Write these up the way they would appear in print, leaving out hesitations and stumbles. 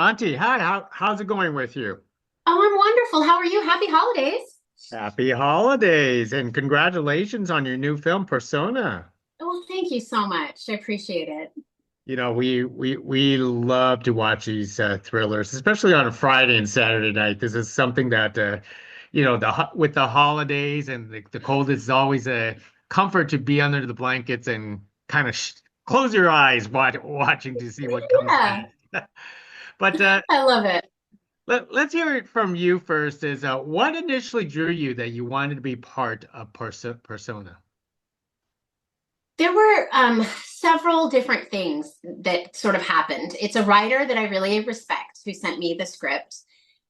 Shanti, hi, how's it going with you? Oh, I'm wonderful. How are you? Happy holidays. Happy holidays and congratulations on your new film, Persona. Well, thank you so much. I appreciate it. We love to watch these thrillers, especially on a Friday and Saturday night. This is something that with the holidays and the cold, it's always a comfort to be under the blankets and kind of sh close your eyes watching to see what comes Yeah, next. But I love it. let's hear it from you first. Is what initially drew you that you wanted to be part of Persona? There were several different things that sort of happened. It's a writer that I really respect who sent me the script.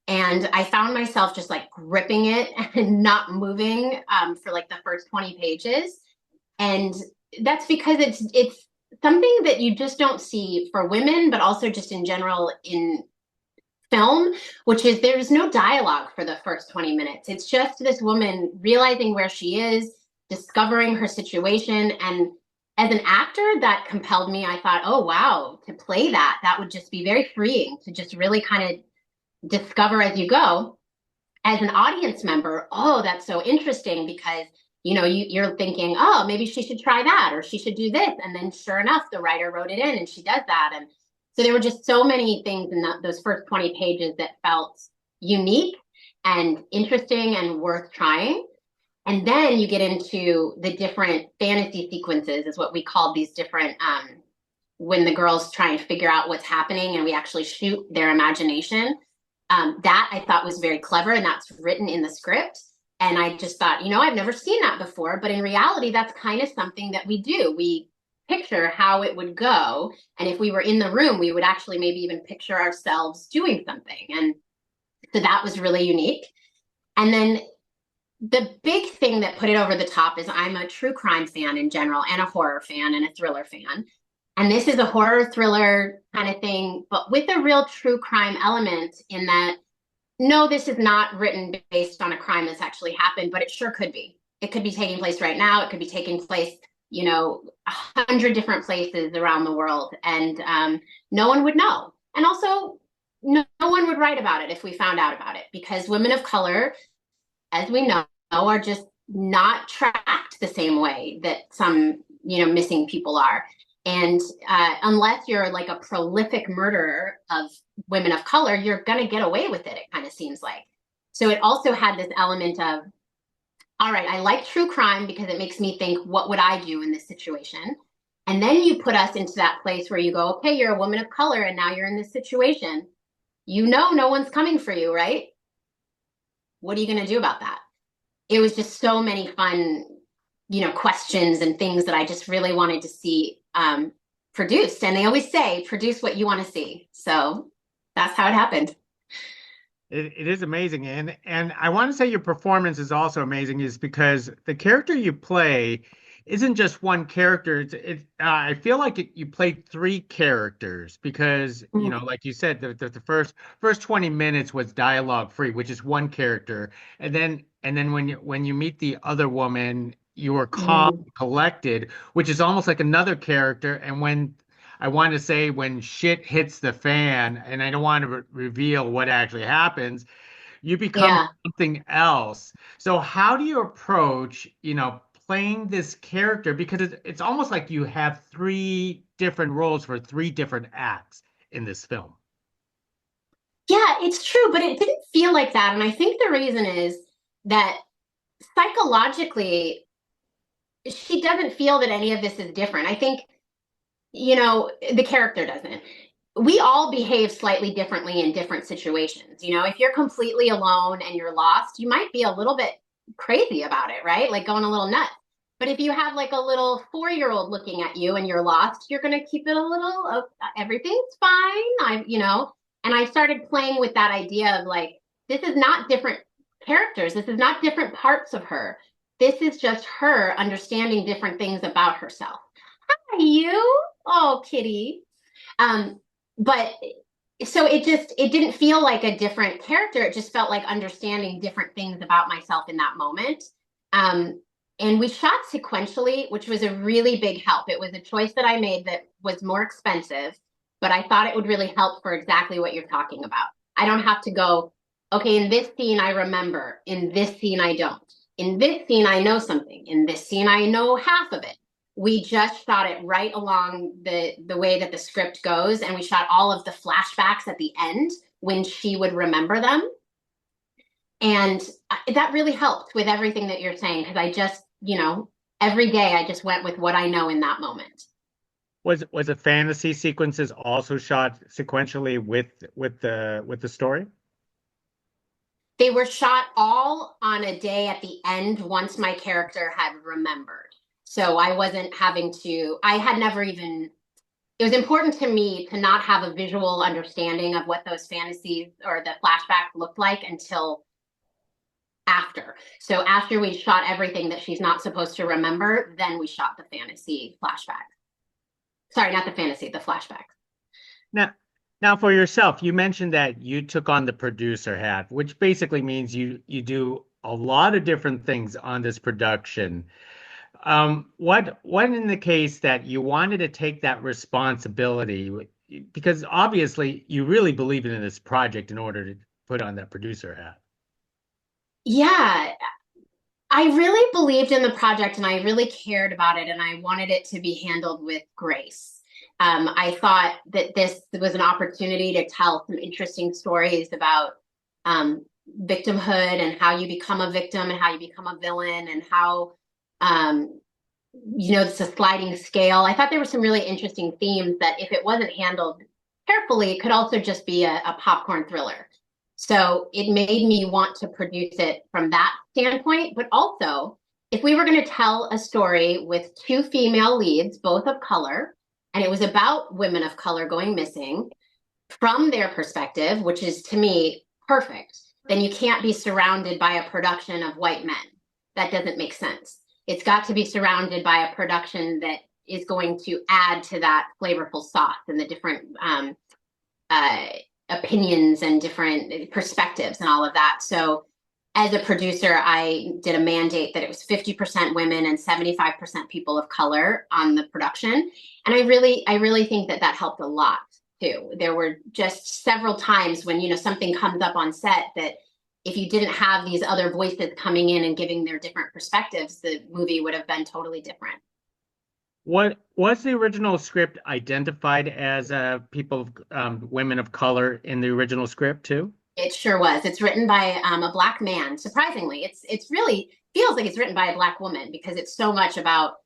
And I found myself just like gripping it and not moving for like the first 20 pages. And that's because it's something that you just don't see for women, but also just in general in film, which is there's no dialogue for the first 20 minutes. It's just this woman realizing where she is, discovering her situation. And as an actor, that compelled me. I thought, oh, wow, to play that, that would just be very freeing to just really kind of discover as you go. As an audience member, oh, that's so interesting because you're thinking, oh, maybe she should try that or she should do this. And then sure enough, the writer wrote it in and she does that. And so there were just so many things in those first 20 pages that felt unique and interesting and worth trying. And then you get into the different fantasy sequences, is what we call these different, when the girls try and figure out what's happening and we actually shoot their imagination. That I thought was very clever, and that's written in the script. And I just thought, I've never seen that before. But in reality, that's kind of something that we do. We picture how it would go. And if we were in the room, we would actually maybe even picture ourselves doing something. And so that was really unique. And then the big thing that put it over the top is I'm a true crime fan in general, and a horror fan and a thriller fan. And this is a horror thriller kind of thing, but with a real true crime element in that, no, this is not written based on a crime that's actually happened, but it sure could be. It could be taking place right now. It could be taking place, 100 different places around the world, and no one would know. And also, no one would write about it if we found out about it, because women of color, as we know, are just not tracked the same way that some, missing people are. And unless you're like a prolific murderer of women of color, you're going to get away with it, it kind of seems like. So it also had this element of, all right, I like true crime because it makes me think, what would I do in this situation? And then you put us into that place where you go, okay, you're a woman of color and now you're in this situation. No one's coming for you, right? What are you going to do about that? It was just so many fun, questions and things that I just really wanted to see produced. And they always say, produce what you want to see. So that's how it happened. It is amazing, and I want to say your performance is also amazing, is because the character you play isn't just one character. I feel like you played three characters because Mhm. like you said, the first 20 minutes was dialogue free, which is one character, and then when you meet the other woman, you were calm, Mhm. collected, which is almost like another character, and when I want to say when shit hits the fan, and I don't want to reveal what actually happens, you become Yeah. something else. So how do you approach, playing this character? Because it's almost like you have three different roles for three different acts in this film. Yeah, it's true, but it didn't feel like that. And I think the reason is that psychologically, she doesn't feel that any of this is different. I think, the character doesn't. We all behave slightly differently in different situations. If you're completely alone and you're lost, you might be a little bit crazy about it, right? Like going a little nuts. But if you have like a little 4-year-old looking at you and you're lost, you're going to keep it a little, everything's fine. And I started playing with that idea of like, this is not different characters. This is not different parts of her. This is just her understanding different things about herself. Hi, you. Oh, kitty. Um, but so it didn't feel like a different character. It just felt like understanding different things about myself in that moment. Um, and we shot sequentially, which was a really big help. It was a choice that I made that was more expensive, but I thought it would really help for exactly what you're talking about. I don't have to go, okay, in this scene I remember, in this scene I don't. In this scene I know something, in this scene I know half of it. We just shot it right along the way that the script goes, and we shot all of the flashbacks at the end when she would remember them. And that really helped with everything that you're saying, because I just, every day I just went with what I know in that moment. Was the fantasy sequences also shot sequentially with the story? They were shot all on a day at the end once my character had remembered. So I wasn't having to, I had never even, it was important to me to not have a visual understanding of what those fantasies or the flashbacks looked like until after. So after we shot everything that she's not supposed to remember, then we shot the fantasy flashback. Sorry, not the fantasy, the flashback. Now, now for yourself, you mentioned that you took on the producer hat, which basically means you do a lot of different things on this production. What in the case that you wanted to take that responsibility, because obviously you really believe in this project in order to put on that producer hat. Yeah, I really believed in the project and I really cared about it and I wanted it to be handled with grace. I thought that this was an opportunity to tell some interesting stories about victimhood and how you become a victim and how you become a villain and how, um, it's a sliding scale. I thought there were some really interesting themes that if it wasn't handled carefully, it could also just be a popcorn thriller. So it made me want to produce it from that standpoint. But also, if we were going to tell a story with two female leads, both of color, and it was about women of color going missing from their perspective, which is to me perfect, then you can't be surrounded by a production of white men. That doesn't make sense. It's got to be surrounded by a production that is going to add to that flavorful sauce and the different uh, opinions and different perspectives and all of that. So as a producer, I did a mandate that it was 50% women and 75% people of color on the production. And I really think that that helped a lot too. There were just several times when, something comes up on set that if you didn't have these other voices coming in and giving their different perspectives, the movie would have been totally different. What was the original script identified as people, women of color in the original script too? It sure was. It's written by a black man. Surprisingly, it's really feels like it's written by a black woman because it's so much about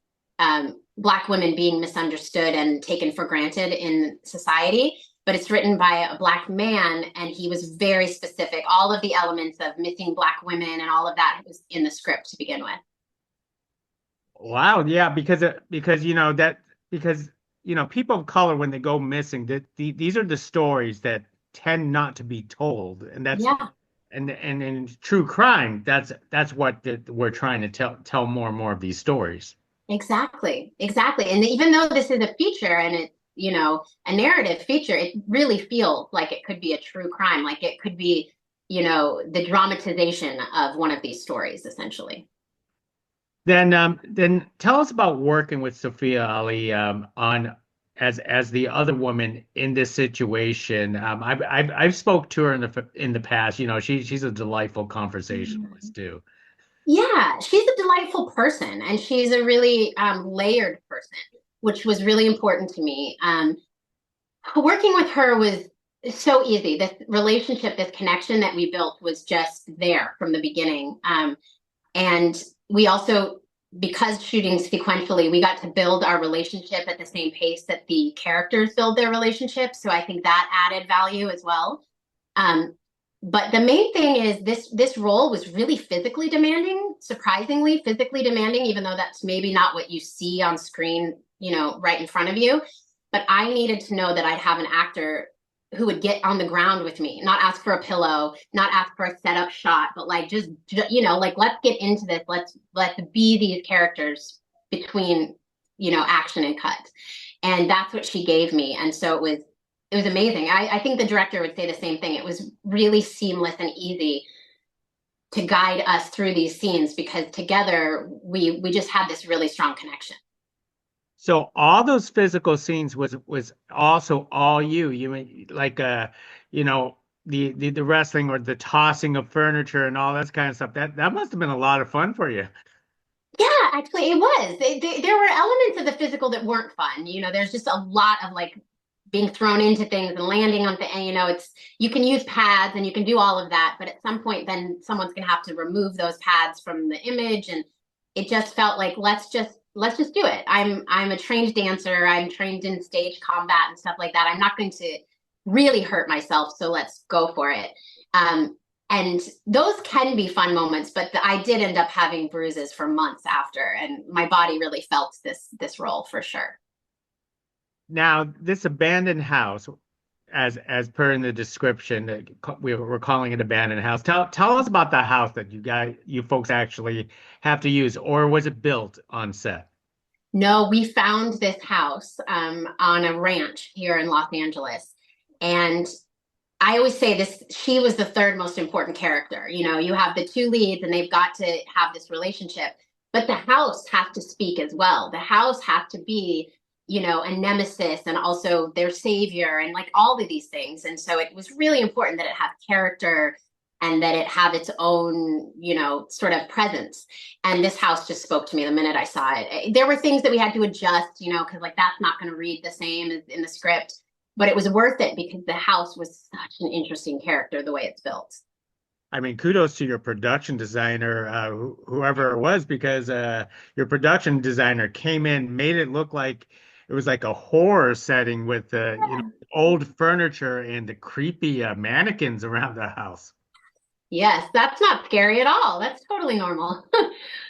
black women being misunderstood and taken for granted in society. But it's written by a black man, and he was very specific. All of the elements of missing black women and all of that was in the script to begin with. Wow, yeah, because people of color when they go missing, these are the stories that tend not to be told, and Yeah. and in true crime, that's what we're trying to tell more and more of these stories. Exactly, exactly. And even though this is a feature and it's, a narrative feature, it really feels like it could be a true crime, like it could be, the dramatization of one of these stories, essentially. Then tell us about working with Sophia Ali on as the other woman in this situation. I've spoke to her in the past. She's a delightful conversationalist too. Yeah, she's a delightful person and she's a really layered person, which was really important to me. Working with her was so easy. This relationship, this connection that we built was just there from the beginning. And we also, because shooting sequentially, we got to build our relationship at the same pace that the characters build their relationship. So I think that added value as well. Um, but the main thing is this role was really physically demanding, surprisingly physically demanding, even though that's maybe not what you see on screen, right in front of you. But I needed to know that I'd have an actor who would get on the ground with me, not ask for a pillow, not ask for a setup shot, but like just like let's get into this. Let's be these characters between action and cut, and that's what she gave me. And so it was amazing. I think the director would say the same thing. It was really seamless and easy to guide us through these scenes because together we just had this really strong connection. So all those physical scenes was also all you. You mean like you know, the wrestling or the tossing of furniture and all that kind of stuff. That must have been a lot of fun for you. Yeah, actually, it was. There were elements of the physical that weren't fun. There's just a lot of like being thrown into things and landing on things. It's you can use pads and you can do all of that, but at some point, then someone's gonna have to remove those pads from the image, and it just felt like let's just do it. I'm a trained dancer. I'm trained in stage combat and stuff like that. I'm not going to really hurt myself, so let's go for it. Um, and those can be fun moments, but I did end up having bruises for months after, and my body really felt this role for sure. Now, this abandoned house, as per in the description, we were calling it abandoned house. Tell us about the house that you folks actually have to use, or was it built on set? No, we found this house on a ranch here in Los Angeles, and I always say this, she was the third most important character. You have the two leads and they've got to have this relationship, but the house has to speak as well. The house has to be, a nemesis and also their savior and like all of these things. And so it was really important that it have character and that it have its own, sort of presence. And this house just spoke to me the minute I saw it. There were things that we had to adjust, because like that's not going to read the same as in the script, but it was worth it because the house was such an interesting character the way it's built. I mean, kudos to your production designer, whoever it was, because your production designer came in, made it look like it was like a horror setting with old furniture and the creepy mannequins around the house. Yes, that's not scary at all. That's totally normal.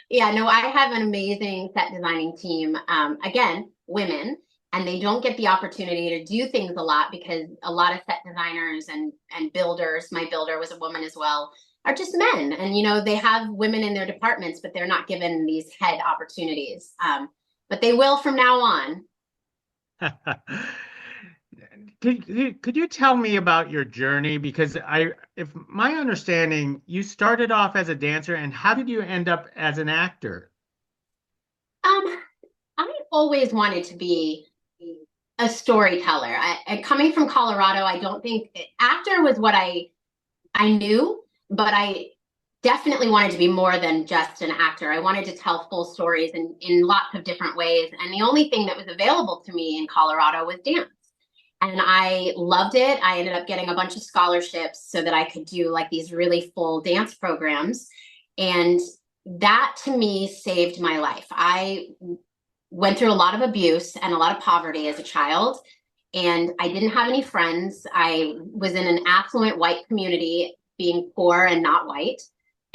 Yeah, no, I have an amazing set designing team. Again, women, and they don't get the opportunity to do things a lot because a lot of set designers and builders, my builder was a woman as well, are just men. And they have women in their departments, but they're not given these head opportunities. But they will from now on. Could you tell me about your journey? Because if my understanding, you started off as a dancer, and how did you end up as an actor? Um, I always wanted to be a storyteller. Coming from Colorado, I don't think actor was what I knew, but I definitely wanted to be more than just an actor. I wanted to tell full stories in lots of different ways. And the only thing that was available to me in Colorado was dance. And I loved it. I ended up getting a bunch of scholarships so that I could do like these really full dance programs. And that to me saved my life. I went through a lot of abuse and a lot of poverty as a child, and I didn't have any friends. I was in an affluent white community, being poor and not white.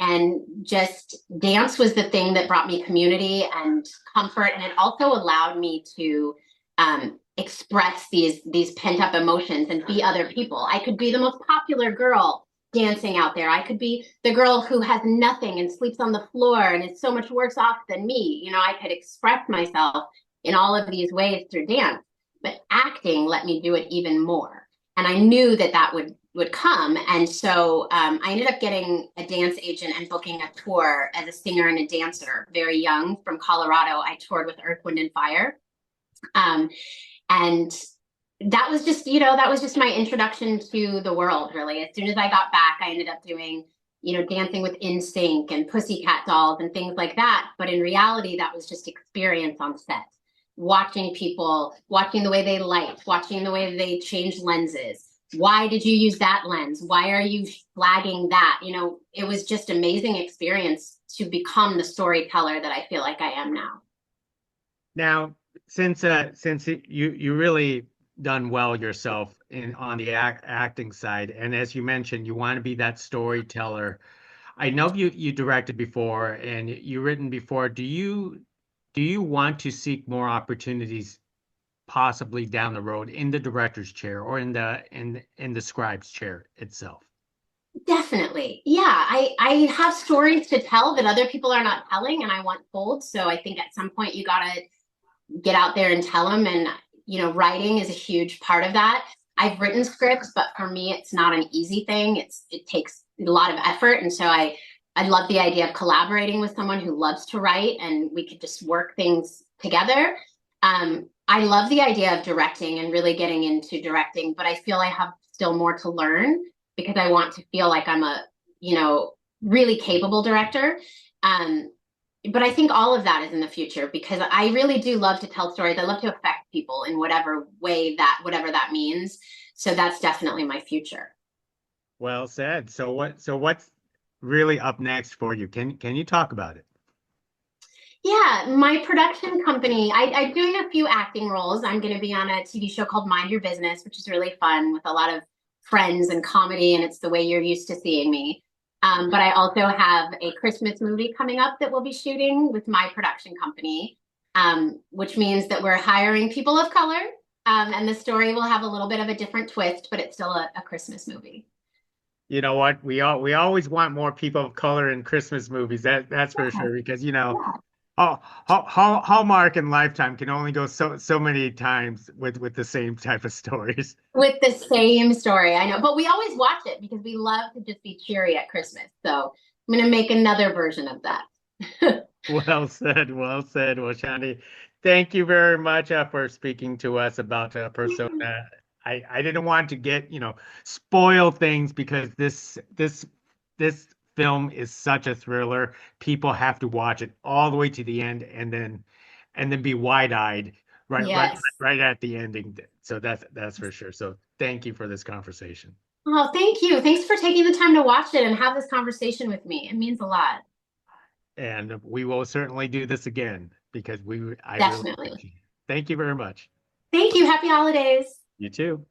And just dance was the thing that brought me community and comfort. And it also allowed me to express these pent up emotions and be other people. I could be the most popular girl dancing out there. I could be the girl who has nothing and sleeps on the floor and is so much worse off than me. I could express myself in all of these ways through dance, but acting let me do it even more. And I knew that that would come. And so I ended up getting a dance agent and booking a tour as a singer and a dancer very young from Colorado. I toured with Earth, Wind, and Fire. Um, and that was just my introduction to the world, really. As soon as I got back, I ended up doing, dancing with NSYNC and Pussycat Dolls and things like that. But in reality, that was just experience on set, watching people, watching the way they light, watching the way they change lenses. Why did you use that lens? Why are you flagging that? It was just amazing experience to become the storyteller that I feel like I am now. Now, since you really done well yourself in on the acting side, and as you mentioned, you want to be that storyteller. I know you directed before and you written before. Do you want to seek more opportunities possibly down the road in the director's chair or in the scribe's chair itself? Definitely. Yeah, I have stories to tell that other people are not telling and I want told. So I think at some point you gotta get out there and tell them. And, writing is a huge part of that. I've written scripts, but for me, it's not an easy thing. It takes a lot of effort. And so I love the idea of collaborating with someone who loves to write and we could just work things together. I love the idea of directing and really getting into directing, but I feel I have still more to learn because I want to feel like I'm a, you know, really capable director. Um, but I think all of that is in the future because I really do love to tell stories. I love to affect people in whatever way that, whatever that means. So that's definitely my future. Well said. So what's really up next for you? Can you talk about it? Yeah, my production company, I'm doing a few acting roles. I'm going to be on a TV show called Mind Your Business, which is really fun with a lot of friends and comedy, and it's the way you're used to seeing me. But I also have a Christmas movie coming up that we'll be shooting with my production company, which means that we're hiring people of color. And the story will have a little bit of a different twist, but it's still a Christmas movie. You know what? We always want more people of color in Christmas movies. That's for Yeah, sure. Because yeah. Hallmark and Lifetime can only go so many times with the same type of stories. With the same story, I know, but we always watch it because we love to just be cheery at Christmas. So I'm going to make another version of that. Well said. Well said. Well, Shanti, thank you very much for speaking to us about Persona. I didn't want to get, spoil things because this film is such a thriller. People have to watch it all the way to the end and then be wide-eyed Yes. right at the ending. So that's for sure. So thank you for this conversation. Oh, thank you. Thanks for taking the time to watch it and have this conversation with me. It means a lot. And we will certainly do this again because I really Definitely. appreciate it. Thank you very much. Thank you. Happy holidays. You too.